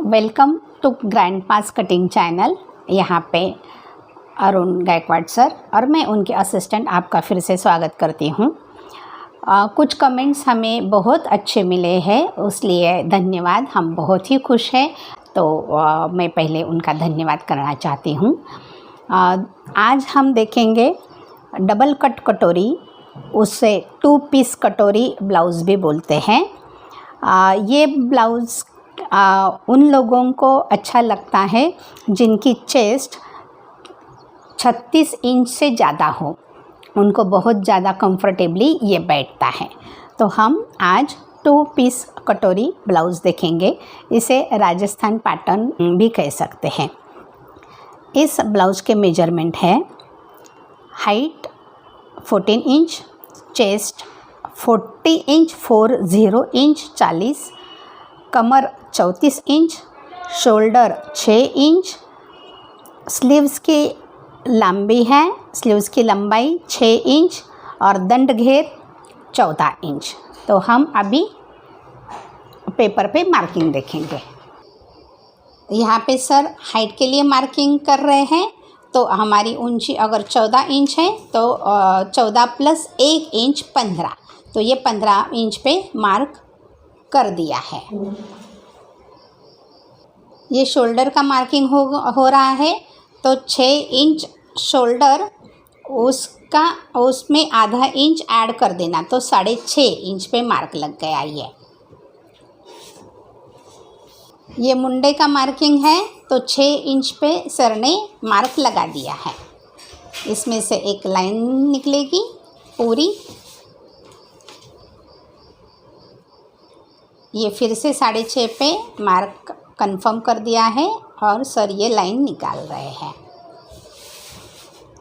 Welcome to grandma's cutting channel. यहाँ पे Arun Gaekwad sir और मैं उनके असिस्टेंट आपका फिर से स्वागत करती हूँ। कुछ कमेंट्स हमें बहुत अच्छे मिले हैं, उसलिए धन्यवाद। हम बहुत ही खुश हैं, तो मैं पहले उनका धन्यवाद करना चाहती हूँ। आज हम देखेंगे डबल कट कटोरी, उसे 2 पीस कटोरी ब्लाउज़ भी बोलते हैं। ये ब्लाउज़ उन लोगों को अच्छा लगता है जिनकी चेस्ट 36 इंच से ज़्यादा हो, उनको बहुत ज़्यादा कंफर्टेबली ये बैठता है। तो हम आज 2 पीस कटोरी ब्लाउज़ देखेंगे। इसे राजस्थान पैटर्न भी कह सकते हैं। इस ब्लाउज़ के मेजरमेंट है हाइट 14 इंच, चेस्ट 40 इंच 40, कमर 34 इंच, शोल्डर 6 इंच, स्लीव्स की लंबी है, स्लीव्स की लंबाई 6 इंच और दंड घेर 14 इंच। तो हम अभी पेपर पे मार्किंग देखेंगे। यहाँ पे सर हाइट के लिए मार्किंग कर रहे हैं। तो हमारी ऊंचाई अगर 14 इंच है तो 14 प्लस 1 इंच 15, तो ये 15 इंच पे मार्क कर दिया है। ये शोल्डर का मार्किंग हो रहा है, तो 6 इंच शोल्डर, उसमें आधा इंच ऐड कर देना, तो 6.5 इंच पे मार्क लग गया। ये मुंडे का मार्किंग है, तो 6 इंच पे सर ने मार्क लगा दिया है। इसमें से एक लाइन निकलेगी पूरी। ये फिर से 6.5 पे मार्क कंफर्म कर दिया है और सर ये लाइन निकाल रहे हैं।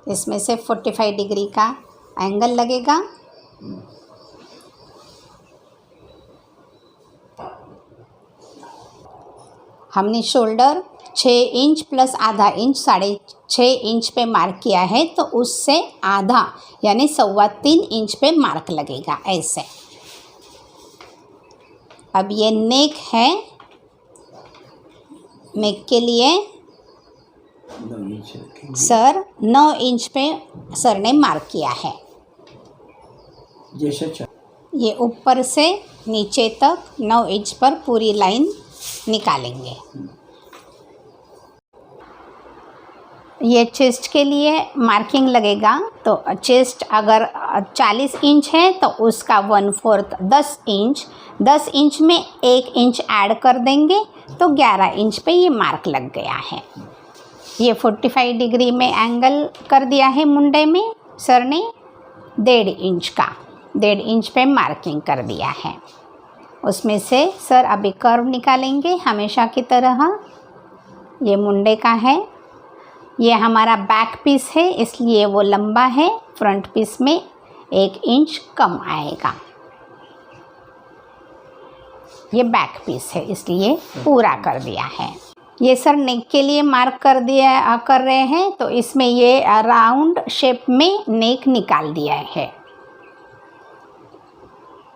इसमें से 45 डिग्री का एंगल लगेगा। हमने शोल्डर 6 इंच प्लस आधा इंच 6.5 इंच पे मार्क किया है, तो उससे आधा यानी 3.25 इंच पे मार्क लगेगा ऐसे। अब ये नेक है, नेक के लिए सर 9 इंच पे सर ने मार्क किया है। ये ऊपर से नीचे तक 9 इंच पर पूरी लाइन निकालेंगे। ये चेस्ट के लिए मार्किंग लगेगा, तो चेस्ट अगर 40 इंच है तो उसका 1/4 10 इंच में 1 इंच ऐड कर देंगे, तो 11 इंच पे ये मार्क लग गया है। ये 45 डिग्री में एंगल कर दिया है मुंडे में सर ने, 1.5 इंच पे मार्किंग कर दिया है। उसमें से सर अभी कर्व निकालेंगे हमेशा की तरह। ये मुंडे का है, ये हमारा बैक पीस है इसलिए वो लंबा है, फ्रंट पीस में 1 इंच कम आएगा। ये बैक पीस है इसलिए पूरा कर दिया है। ये सर नेक के लिए मार्क कर रहे हैं, तो इसमें ये राउंड शेप में नेक निकाल दिया है।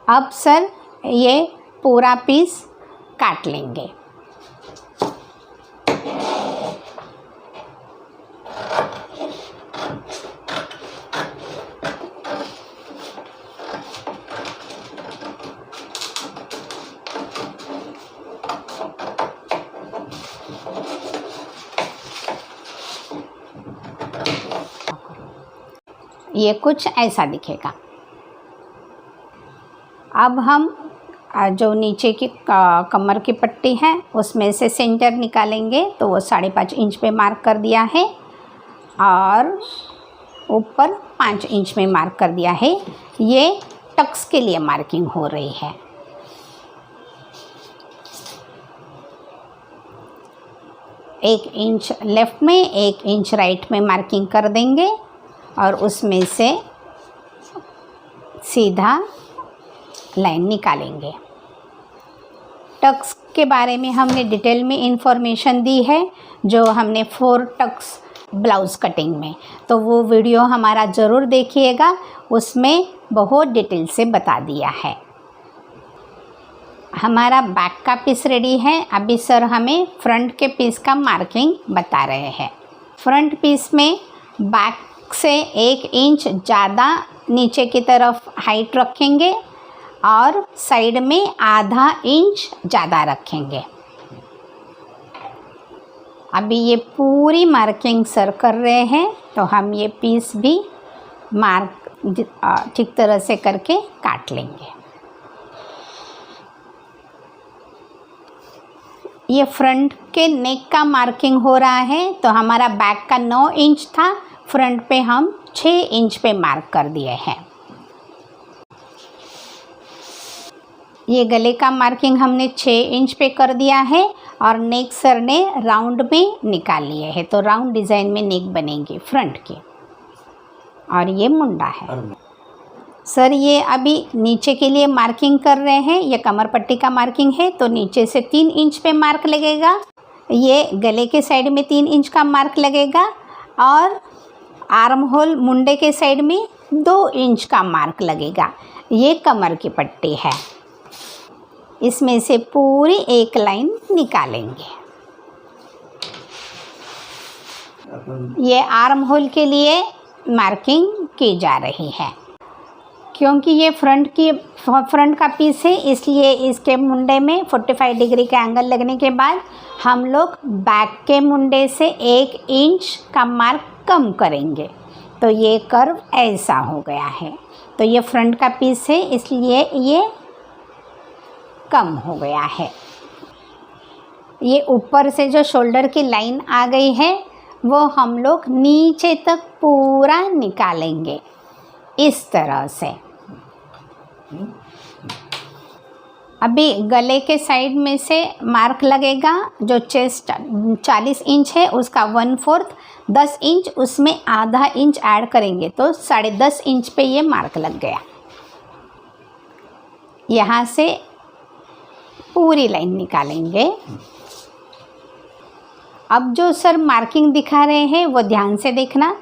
अब सर ये पूरा पीस काट लेंगे। ये कुछ ऐसा दिखेगा। अब हम जो नीचे की कमर की पट्टी है उसमें से सेंटर निकालेंगे, तो वो 5.5 इंच पे मार्क कर दिया है और ऊपर 5 इंच में मार्क कर दिया है। ये टक्स के लिए मार्किंग हो रही है। एक इंच लेफ़्ट में 1 इंच राइट में मार्किंग कर देंगे और उसमें से सीधा लाइन निकालेंगे। टक्स के बारे में हमने डिटेल में इंफॉर्मेशन दी है, जो हमने 4 टक्स ब्लाउज़ कटिंग में, तो वो वीडियो हमारा ज़रूर देखिएगा, उसमें बहुत डिटेल से बता दिया है। हमारा बैक का पीस रेडी है। अभी सर हमें फ्रंट के पीस का मार्किंग बता रहे हैं। फ्रंट पीस में बैक से 1 इंच ज़्यादा नीचे की तरफ हाइट रखेंगे और साइड में आधा इंच ज़्यादा रखेंगे। अभी ये पूरी मार्किंग सर कर रहे हैं, तो हम ये पीस भी मार्क ठीक तरह से करके काट लेंगे। ये फ्रंट के नेक का मार्किंग हो रहा है, तो हमारा बैक का 9 इंच था, फ्रंट पे हम 6 इंच पे मार्क कर दिए हैं। ये गले का मार्किंग हमने 6 इंच पे कर दिया है और नेक सर ने राउंड में निकाल लिए है, तो राउंड डिज़ाइन में नेक बनेगी फ्रंट की। और ये मुंडा है। सर ये अभी नीचे के लिए मार्किंग कर रहे हैं। ये कमर पट्टी का मार्किंग है, तो नीचे से 3 इंच पे मार्क लगेगा। ये गले के साइड में 3 इंच का मार्क लगेगा और आर्म होल मुंडे के साइड में 2 इंच का मार्क लगेगा। ये कमर की पट्टी है। इसमें से पूरी एक लाइन निकालेंगे। ये आर्म होल के लिए मार्किंग की जा रही है। क्योंकि ये फ्रंट का पीस है, इसलिए इसके मुंडे में 45 डिग्री का एंगल लगने के बाद हम लोग बैक के मुंडे से 1 इंच का मार्क कम करेंगे, तो ये कर्व ऐसा हो गया है। तो ये फ्रंट का पीस है, इसलिए ये कम हो गया है। ये ऊपर से जो शोल्डर की लाइन आ गई है, वो हम लोग नीचे तक पूरा निकालेंगे इस तरह से। अभी गले के साइड में से मार्क लगेगा। जो चेस्ट 40 इंच है, उसका 1/4 10 इंच, उसमें आधा इंच ऐड करेंगे, तो 10.5 इंच पे ये मार्क लग गया। यहाँ से पूरी लाइन निकालेंगे। अब जो सर मार्किंग दिखा रहे हैं वो ध्यान से देखना।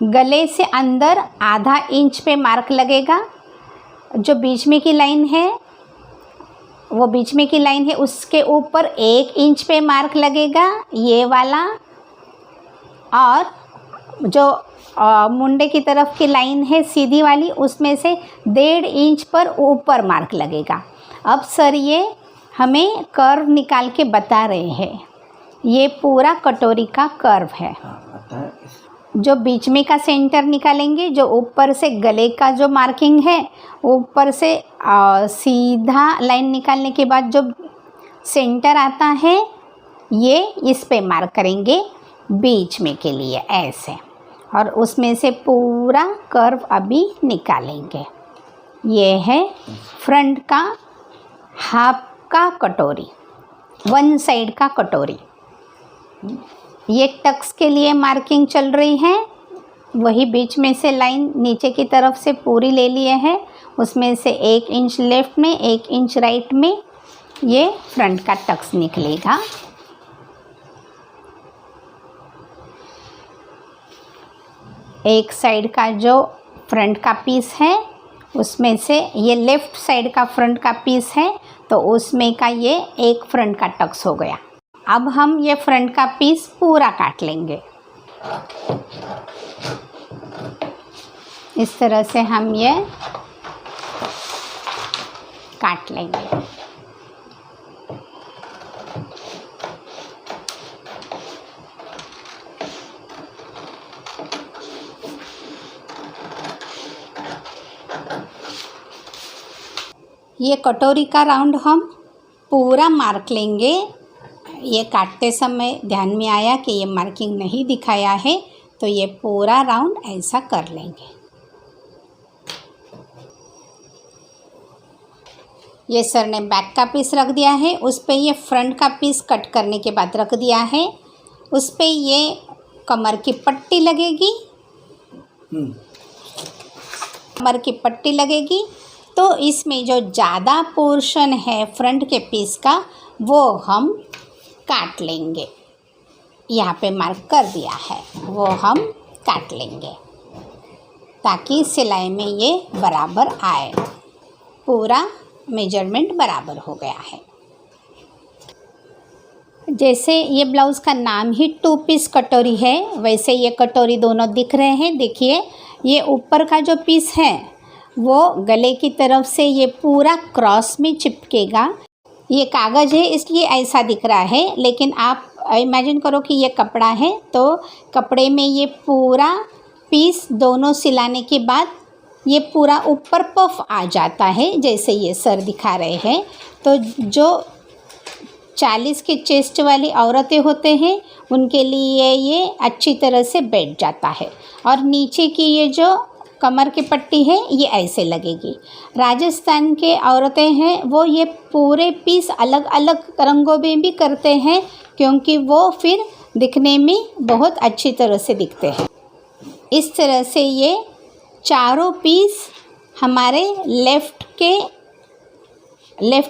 गले से अंदर आधा इंच पे मार्क लगेगा। जो बीच में की लाइन है, वो बीच में की लाइन है, उसके ऊपर 1 इंच पे मार्क लगेगा, ये वाला। और जो मुंडे की तरफ की लाइन है सीधी वाली, उसमें से 1.5 इंच पर ऊपर मार्क लगेगा। अब सर ये हमें कर्व निकाल के बता रहे हैं। ये पूरा कटोरी का कर्व है। जो बीच में का सेंटर निकालेंगे, जो ऊपर से गले का जो मार्किंग है, ऊपर से सीधा लाइन निकालने के बाद जो सेंटर आता है, ये इस पे मार्क करेंगे बीच में के लिए ऐसे, और उसमें से पूरा कर्व अभी निकालेंगे। ये है फ्रंट का हाफ का कटोरी, 1 साइड का कटोरी। ये टक्स के लिए मार्किंग चल रही है। वही बीच में से लाइन नीचे की तरफ से पूरी ले लिए हैं, उसमें से 1 इंच लेफ्ट में 1 इंच राइट में ये फ्रंट का टक्स निकलेगा। एक साइड का जो फ्रंट का पीस है, उसमें से ये लेफ़्ट साइड का फ्रंट का पीस है, तो उसमें का ये एक फ्रंट का टक्स हो गया। अब हम ये फ्रंट का पीस पूरा काट लेंगे। इस तरह से हम ये काट लेंगे। ये कटोरी का राउंड हम पूरा मार्क लेंगे। ये काटते समय ध्यान में आया कि ये मार्किंग नहीं दिखाया है, तो ये पूरा राउंड ऐसा कर लेंगे। ये सर ने बैक का पीस रख दिया है, उस पे ये फ्रंट का पीस कट करने के बाद रख दिया है। उस पे ये कमर की पट्टी लगेगी, कमर की पट्टी लगेगी। तो इसमें जो ज़्यादा पोर्शन है फ्रंट के पीस का, वो हम काट लेंगे। यहाँ पे मार्क कर दिया है, वो हम काट लेंगे ताकि सिलाई में ये बराबर आए। पूरा मेजरमेंट बराबर हो गया है। जैसे ये ब्लाउज़ का नाम ही 2 पीस कटोरी है, वैसे ये कटोरी दोनों दिख रहे हैं। देखिए ये ऊपर का जो पीस है वो गले की तरफ से ये पूरा क्रॉस में चिपकेगा। ये कागज़ है इसलिए ऐसा दिख रहा है, लेकिन आप इमेजिन करो कि ये कपड़ा है, तो कपड़े में ये पूरा पीस दोनों सिलाने के बाद ये पूरा ऊपर पफ आ जाता है, जैसे ये सर दिखा रहे हैं। तो जो 40 के चेस्ट वाली औरतें होते हैं उनके लिए ये अच्छी तरह से बैठ जाता है। और नीचे की ये जो कमर की पट्टी है ये ऐसे लगेगी। राजस्थान के औरतें हैं वो ये पूरे पीस अलग अलग रंगों में भी करते हैं, क्योंकि वो फिर दिखने में बहुत अच्छी तरह से दिखते हैं। इस तरह से ये चारों पीस हमारे लेफ़्ट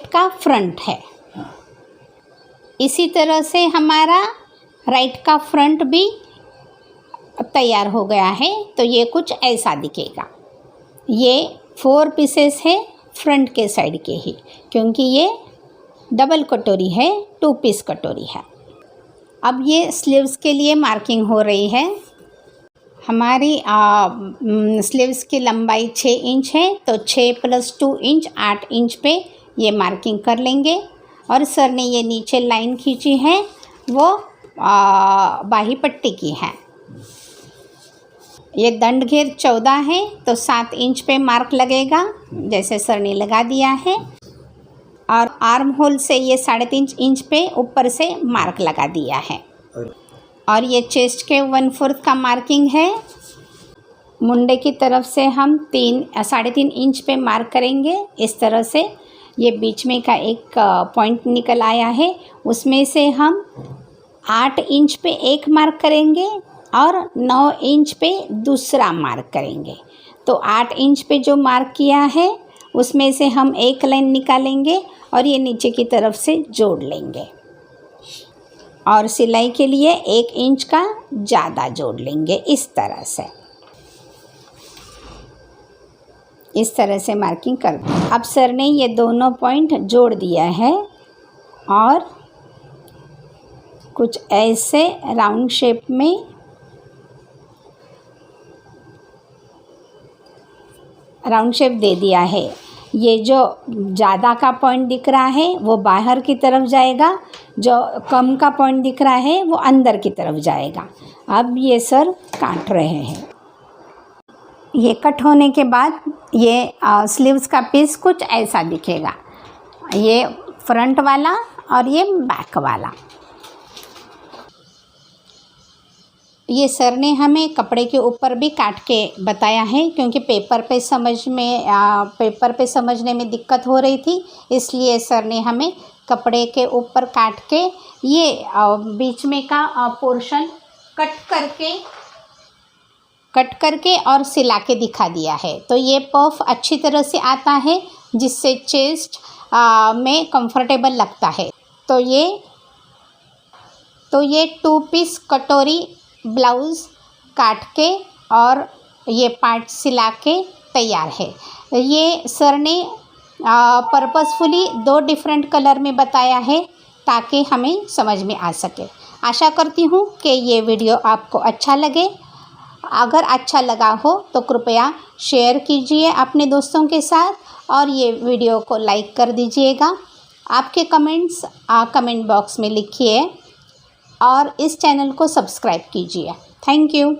का फ्रंट है। इसी तरह से हमारा राइट का फ्रंट भी तैयार हो गया है। तो ये कुछ ऐसा दिखेगा। ये 4 पीसेस है फ्रंट के साइड के ही, क्योंकि ये डबल कटोरी है, 2 पीस कटोरी है। अब ये स्लीव्स के लिए मार्किंग हो रही है। हमारी स्लीव्स की लंबाई 6 इंच है, तो 6 + 2 इंच 8 इंच पे ये मार्किंग कर लेंगे। और सर ने ये नीचे लाइन खींची है वो बाही पट्टी की है। ये दंड घेर 14 है, तो 7 इंच पे मार्क लगेगा, जैसे सर ने लगा दिया है। और आर्म होल से ये 3.5 इंच पे ऊपर से मार्क लगा दिया है। और ये चेस्ट के 1/4 का मार्किंग है। मुंडे की तरफ से हम 3.5 इंच पे मार्क करेंगे। इस तरह से ये बीच में का एक पॉइंट निकल आया है, उसमें से हम 8 इंच पे एक मार्क करेंगे और 9 इंच पे दूसरा मार्क करेंगे। तो 8 इंच पे जो मार्क किया है उसमें से हम एक लाइन निकालेंगे और ये नीचे की तरफ से जोड़ लेंगे। और सिलाई के लिए 1 इंच का ज़्यादा जोड़ लेंगे। इस तरह से मार्किंग कर दें। अब सर ने ये दोनों पॉइंट जोड़ दिया है और कुछ ऐसे राउंड शेप में दे दिया है। ये जो ज़्यादा का पॉइंट दिख रहा है वो बाहर की तरफ जाएगा, जो कम का पॉइंट दिख रहा है वो अंदर की तरफ जाएगा। अब ये सर काट रहे हैं। ये कट होने के बाद ये स्लीव्स का पीस कुछ ऐसा दिखेगा। ये फ्रंट वाला और ये बैक वाला। ये सर ने हमें कपड़े के ऊपर भी काट के बताया है, क्योंकि पेपर पे समझने में दिक्कत हो रही थी, इसलिए सर ने हमें कपड़े के ऊपर काट के ये बीच में का पोर्शन कट करके और सिला के दिखा दिया है। तो ये पफ अच्छी तरह से आता है, जिससे चेस्ट में कंफर्टेबल लगता है। तो ये 2 पीस कटोरी ब्लाउज़ काट के और ये पार्ट सिला के तैयार है। ये सर ने पर्पसफुली 2 डिफरेंट कलर में बताया है ताकि हमें समझ में आ सके। आशा करती हूँ कि ये वीडियो आपको अच्छा लगे। अगर अच्छा लगा हो तो कृपया शेयर कीजिए अपने दोस्तों के साथ और ये वीडियो को लाइक कर दीजिएगा। आपके कमेंट्स कमेंट बॉक्स में लिखिए और इस चैनल को सब्सक्राइब कीजिए। Thank you.